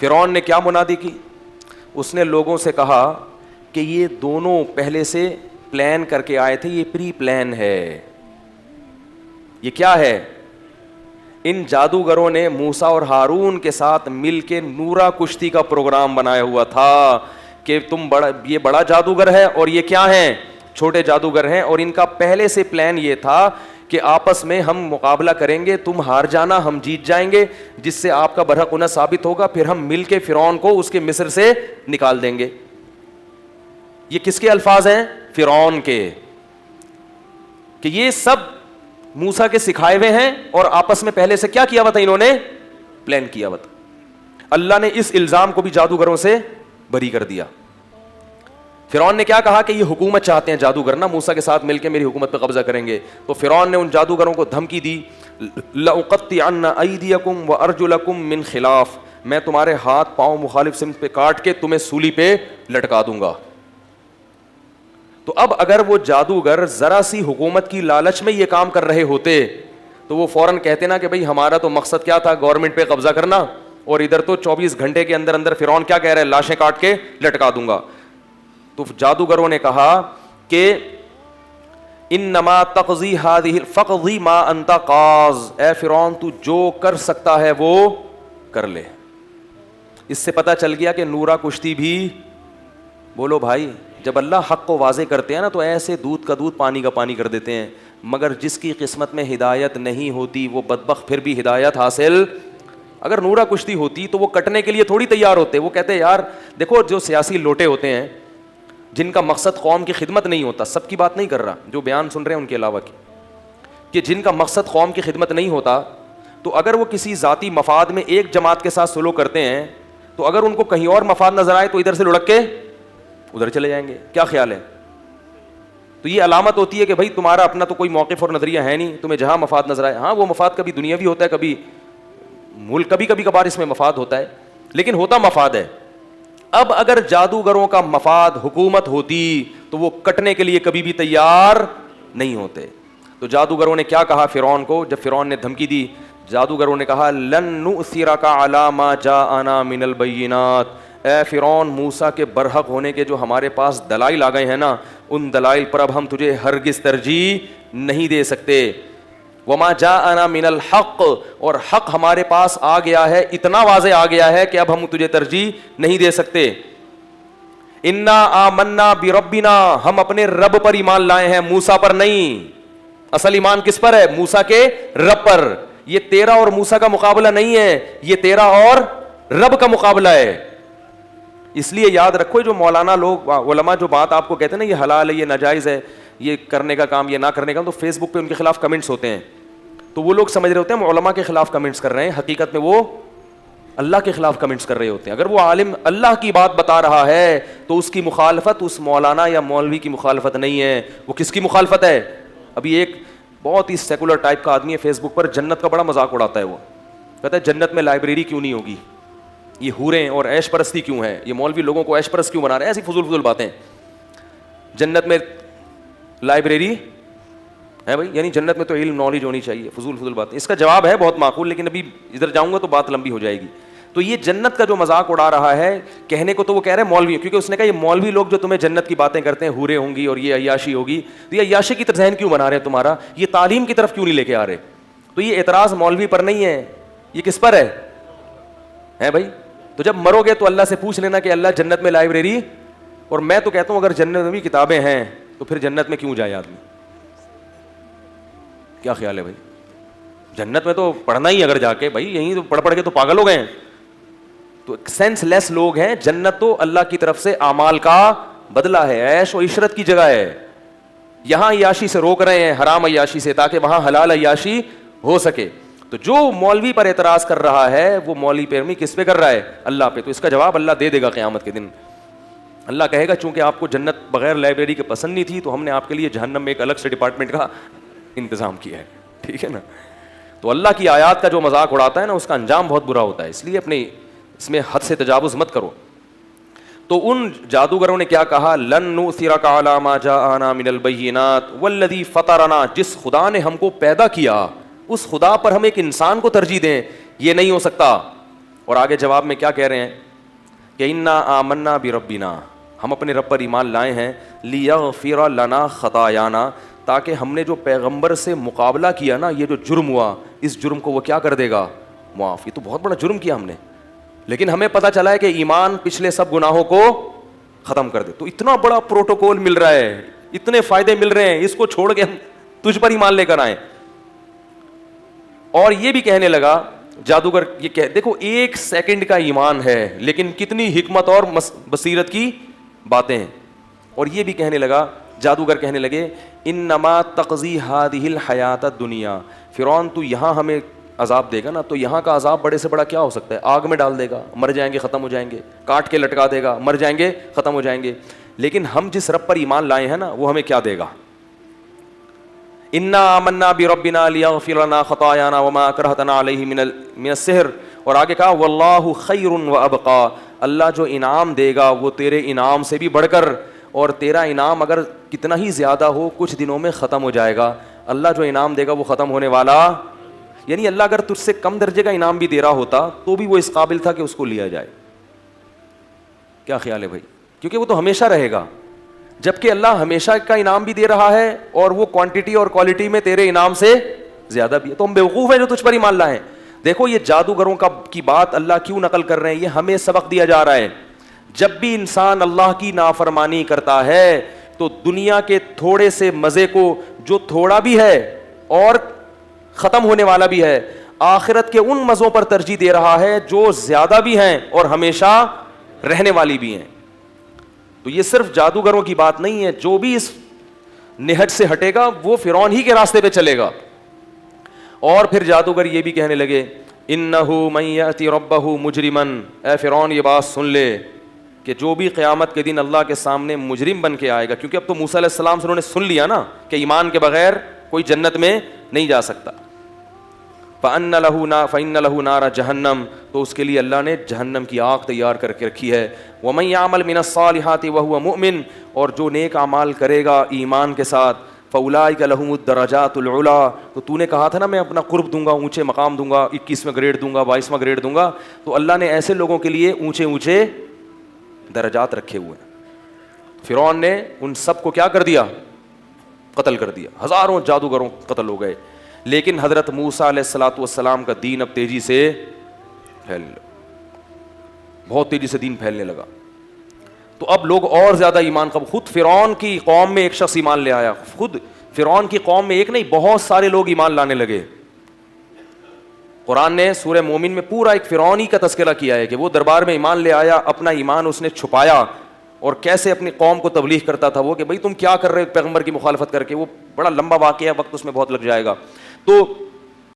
فرعون نے کیا منادی کی؟ اس نے لوگوں سے کہا کہ یہ دونوں پہلے سے پلان کر کے آئے تھے, یہ پری پلان ہے. یہ کیا ہے؟ ان جادوگروں نے موسیٰ اور ہارون کے ساتھ مل کے نورا کشتی کا پروگرام بنایا ہوا تھا کہ یہ بڑا جادوگر ہے اور یہ کیا ہیں؟ چھوٹے جادوگر ہیں, اور ان کا پہلے سے پلان یہ تھا کہ آپس میں ہم مقابلہ کریں گے, تم ہار جانا ہم جیت جائیں گے, جس سے آپ کا برحق ہونا ثابت ہوگا, پھر ہم مل کے فرعون کو اس کے مصر سے نکال دیں گے. یہ کس کے الفاظ ہیں؟ فرعون کے, کہ یہ سب موسیٰ کے سکھائے ہوئے ہیں اور آپس میں پہلے سے کیا کیا ہوا تھا, انہوں نے پلان کیا ہوا تھا. اللہ نے اس الزام کو بھی جادوگروں سے بری کر دیا. فرعون نے کیا کہا کہ یہ حکومت چاہتے ہیں جادوگر نا, موسیٰ کے ساتھ مل کے میری حکومت پہ قبضہ کریں گے. تو فرعون نے ان جادوگروں کو دھمکی دی, لأقطعن ایدیکم وارجلکم من خلاف, میں تمہارے ہاتھ پاؤں مخالف سمت پہ کاٹ کے تمہیں سولی پہ لٹکا دوں گا. تو اب اگر وہ جادوگر ذرا سی حکومت کی لالچ میں یہ کام کر رہے ہوتے تو وہ فوراً کہتے نا کہ بھئی ہمارا تو مقصد کیا تھا, گورنمنٹ پہ قبضہ کرنا, اور ادھر تو 24 گھنٹے کے اندر اندر فرعون کیا کہہ رہا ہے, لاشیں کاٹ کے لٹکا دوں گا. تو جادوگروں نے کہا کہ انما تقضی هذه فقضی ما انت قاض, اے فرعون تو جو کر سکتا ہے وہ کر لے. اس سے پتہ چل گیا کہ نورا کشتی بھی, بولو بھائی, جب اللہ حق کو واضح کرتے ہیں نا تو ایسے دودھ کا دودھ پانی کا پانی کر دیتے ہیں, مگر جس کی قسمت میں ہدایت نہیں ہوتی وہ بدبخت پھر بھی ہدایت حاصل. اگر نورا کشتی ہوتی تو وہ کٹنے کے لیے تھوڑی تیار ہوتے, وہ کہتے یار دیکھو جو سیاسی لوٹے ہوتے ہیں جن کا مقصد قوم کی خدمت نہیں ہوتا, سب کی بات نہیں کر رہا, جو بیان سن رہے ہیں ان کے علاوہ کی, کہ جن کا مقصد قوم کی خدمت نہیں ہوتا, تو اگر وہ کسی ذاتی مفاد میں ایک جماعت کے ساتھ سلوک کرتے ہیں تو اگر ان کو کہیں اور مفاد نظر آئے تو ادھر سے لڑک کے ادھر چلے جائیں گے. کیا خیال ہے؟ تو یہ علامت ہوتی ہے کہ بھائی تمہارا اپنا تو کوئی موقف اور نظریہ ہے نہیں, تمہیں جہاں مفاد نظر آئے. ہاں وہ مفاد کبھی دنیاوی ہوتا ہے, کبھی ملک, کبھی کبھی کبھار اس میں مفاد ہوتا ہے, لیکن ہوتا مفاد ہے. اب اگر جادوگروں کا مفاد حکومت ہوتی تو وہ کٹنے کے لیے کبھی بھی تیار نہیں ہوتے. تو جادوگروں نے کیا کہا فرعون کو, جب فرعون نے دھمکی دی, جادوگروں نے کہا لن نؤثرک علی ما جاءنا من البینات, اے فرعون موسیٰ کے برحق ہونے کے جو ہمارے پاس دلائل آ گئے ہیں نا, ان دلائل پر اب ہم تجھے ہرگز ترجیح نہیں دے سکتے. وما جاءنا من الحق, اور حق ہمارے پاس آ گیا ہے, اتنا واضح آ گیا ہے کہ اب ہم تجھے ترجیح نہیں دے سکتے. انا آمنا بربنا, ہم اپنے رب پر ایمان لائے ہیں, موسیٰ پر نہیں. اصل ایمان کس پر ہے؟ موسیٰ کے رب پر. یہ تیرا اور موسیٰ کا مقابلہ نہیں ہے, یہ تیرا اور رب کا مقابلہ ہے. اس لیے یاد رکھو, جو مولانا لوگ علماء جو بات آپ کو کہتے ہیں نا یہ حلال ہے یہ ناجائز ہے, یہ کرنے کا کام یہ نہ کرنے کا, تو فیس بک پہ ان کے خلاف کمنٹس ہوتے ہیں, تو وہ لوگ سمجھ رہے ہوتے ہیں ہم علماء کے خلاف کمنٹس کر رہے ہیں, حقیقت میں وہ اللہ کے خلاف کمنٹس کر رہے ہوتے ہیں. اگر وہ عالم اللہ کی بات بتا رہا ہے تو اس کی مخالفت اس مولانا یا مولوی کی مخالفت نہیں ہے, وہ کس کی مخالفت ہے؟ ابھی ایک بہت ہی سیکولر ٹائپ کا آدمی ہے فیس بک پر, جنت کا بڑا مذاق اڑاتا ہے. وہ کہتا ہے جنت میں لائبریری کیوں نہیں ہوگی, یہ حوریں اور عیش پرستی کیوں ہے, یہ مولوی لوگوں کو عیش پرست کیوں بنا رہے ہیں, ایسی فضول باتیں. جنت میں لائبریری ہے بھائی, یعنی جنت میں تو علم نالج ہونی چاہیے, فضول باتیں. اس کا جواب ہے بہت معقول, لیکن ابھی ادھر جاؤں گا تو بات لمبی ہو جائے گی. تو یہ جنت کا جو مذاق اڑا رہا ہے, کہنے کو تو وہ کہہ رہے ہیں مولوی, کیونکہ اس نے کہا یہ مولوی لوگ جو تمہیں جنت کی باتیں کرتے ہیں, حوریں ہوں گی اور یہ عیاشی ہوگی, تو یہ عیاشی کی طرف ذہن کیوں بنا رہے ہیں تمہارا, یہ تعلیم کی طرف کیوں نہیں لے کے آ رہے. تو یہ اعتراض مولوی پر نہیں ہے, یہ کس پر ہے بھائی. تو جب مرو گے تو اللہ سے پوچھ لینا کہ اللہ جنت میں لائبریری, اور میں تو کہتا ہوں اگر جنت میں بھی کتابیں ہیں تو پھر جنت میں کیوں جائے آدمی. کیا خیال ہے بھائی؟ جنت میں تو پڑھنا ہی, اگر جا کے بھائی یہیں تو پڑھ کے تو پاگل ہو گئے ہیں. تو سینس لیس لوگ ہیں. جنت تو اللہ کی طرف سے اعمال کا بدلہ ہے, عیش و عشرت کی جگہ ہے. یہاں عیاشی سے روک رہے ہیں, حرام عیاشی سے, تاکہ وہاں حلال عیاشی ہو سکے. تو جو مولوی پر اعتراض کر رہا ہے وہ مولوی پیروی کس پہ کر رہا ہے؟ اللہ پہ. تو اس کا جواب اللہ دے دے گا قیامت کے دن. اللہ کہے گا چونکہ آپ کو جنت بغیر لائبریری کے پسند نہیں تھی تو ہم نے آپ کے لیے جہنم میں ایک الگ سے ڈپارٹمنٹ کا انتظام کیا ہے. ٹھیک ہے نا. تو اللہ کی آیات کا جو مذاق اڑاتا ہے نا, اس کا انجام بہت برا ہوتا ہے. اس لیے اپنے اس میں حد سے تجاوز مت کرو. تو ان جادوگروں نے کیا کہا, لن نؤثرک علی ما جاءنا من البینات والذی فطرنا, جس خدا نے ہم کو پیدا کیا اس خدا پر ہم ایک انسان کو ترجیح دیں, یہ نہیں ہو سکتا. اور آگے جواب میں کیا کہہ رہے ہیں کہ انا آمنا بربنا، ہم اپنے رب پر ایمان لائے ہیں، لیغفر لنا خطایانا، تاکہ ہم نے جو پیغمبر سے مقابلہ کیا نا، یہ جو جرم ہوا، اس جرم کو وہ کیا کر دے گا؟ معاف۔ یہ تو بہت بڑا جرم کیا ہم نے، لیکن ہمیں پتہ چلا ہے کہ ایمان پچھلے سب گناہوں کو ختم کر دے۔ تو اتنا بڑا پروٹوکول مل رہا ہے، اتنے فائدے مل رہے ہیں، اس کو چھوڑ کے ہم تجھ پر ایمان لے کر آئیں۔ اور یہ بھی کہنے لگا جادوگر، یہ دیکھو 1 سیکنڈ کا ایمان ہے لیکن کتنی حکمت اور بصیرت کی باتیں ہیں۔ اور یہ بھی کہنے لگا، جادوگر کہنے لگے انما تقضی ہذہ الحیات الدنیا، فرعون تو یہاں ہمیں عذاب دے گا نا، تو یہاں کا عذاب بڑے سے بڑا کیا ہو سکتا ہے؟ آگ میں ڈال دے گا، مر جائیں گے، ختم ہو جائیں گے، کاٹ کے لٹکا دے گا، مر جائیں گے، ختم ہو جائیں گے۔ لیکن ہم جس رب پر ایمان لائے ہیں نا، وہ ہمیں کیا دے گا؟ انا آمنا بربنا لیغفر لنا خطایانا وما اکرہتنا علیہ من السحر، اور آگے کہا واللہ خیر وابقا، اللہ جو انعام دے گا وہ تیرے انعام سے بھی بڑھ کر، اور تیرا انعام اگر کتنا ہی زیادہ ہو کچھ دنوں میں ختم ہو جائے گا، اللہ جو انعام دے گا وہ ختم ہونے والا، یعنی اللہ اگر تجھ سے کم درجے کا انعام بھی دے رہا ہوتا تو بھی وہ اس قابل تھا کہ اس کو لیا جائے۔ کیا خیال ہے بھائی؟ کیونکہ وہ تو ہمیشہ رہے گا، جبکہ اللہ ہمیشہ کا انعام بھی دے رہا ہے اور وہ کوانٹٹی اور کوالٹی میں تیرے انعام سے زیادہ بھی ہے۔ تو ہم بیوقوف ہیں جو تجھ پر ایمان لائے ہیں۔ دیکھو یہ جادوگروں کی بات اللہ کیوں نقل کر رہے ہیں، یہ ہمیں سبق دیا جا رہا ہے۔ جب بھی انسان اللہ کی نافرمانی کرتا ہے تو دنیا کے تھوڑے سے مزے کو، جو تھوڑا بھی ہے اور ختم ہونے والا بھی ہے، آخرت کے ان مزوں پر ترجیح دے رہا ہے جو زیادہ بھی ہیں اور ہمیشہ رہنے والی بھی ہیں۔ تو یہ صرف جادوگروں کی بات نہیں ہے، جو بھی اس نہج سے ہٹے گا وہ فرعون ہی کے راستے پہ چلے گا۔ اور پھر جادوگر یہ بھی کہنے لگے انہ من یأتی ربہ مجرما، اے فرعون یہ بات سن لے کہ جو بھی قیامت کے دن اللہ کے سامنے مجرم بن کے آئے گا، کیونکہ اب تو موسیٰ علیہ السلام سے انہوں نے سن لیا نا کہ ایمان کے بغیر کوئی جنت میں نہیں جا سکتا، فَإِنَّ لَهُ نَارَ جہنم، تو اس کے لیے اللہ نے جہنم کی آگ تیار کر کے رکھی ہے۔ وَمَن يَعْمَلْ مِنَ الصَّالِحَاتِ وَهُوَ مُؤْمِنٌ، اور جو نیک اعمال کرے گا ایمان کے ساتھ، فَأُولَٰئِكَ لَهُمُ الدَّرَجَاتُ الْعُلَىٰ، تو تو نے کہا تھا نا میں اپنا قرب دوں گا، اونچے مقام دوں گا، 21واں گریڈ دوں گا، 22واں گریڈ دوں گا، تو اللہ نے ایسے لوگوں کے لیے اونچے اونچے درجات رکھے ہوئے ہیں۔ فرعون نے ان سب کو کیا کر دیا؟ قتل کر دیا، ہزاروں جادوگروں قتل ہو گئے۔ لیکن حضرت موسیٰ علیہ الصلوۃ والسلام کا دین اب تیزی سے بہت تیزی سے دین پھیلنے لگا، تو اب لوگ اور زیادہ ایمان خود فرعون کی قوم میں ایک شخص ایمان لے آیا، خود فرعون کی قوم میں ایک نہیں بہت سارے لوگ ایمان لانے لگے۔ قرآن نے سورہ مومن میں پورا ایک فرعونی کا تذکرہ کیا ہے کہ وہ دربار میں ایمان لے آیا، اپنا ایمان اس نے چھپایا، اور کیسے اپنی قوم کو تبلیغ کرتا تھا وہ کہ بھائی تم کیا کر رہے ہو پیغمبر کی مخالفت کر کے، وہ بڑا لمبا واقعہ ہے، وقت اس میں بہت لگ جائے گا۔ تو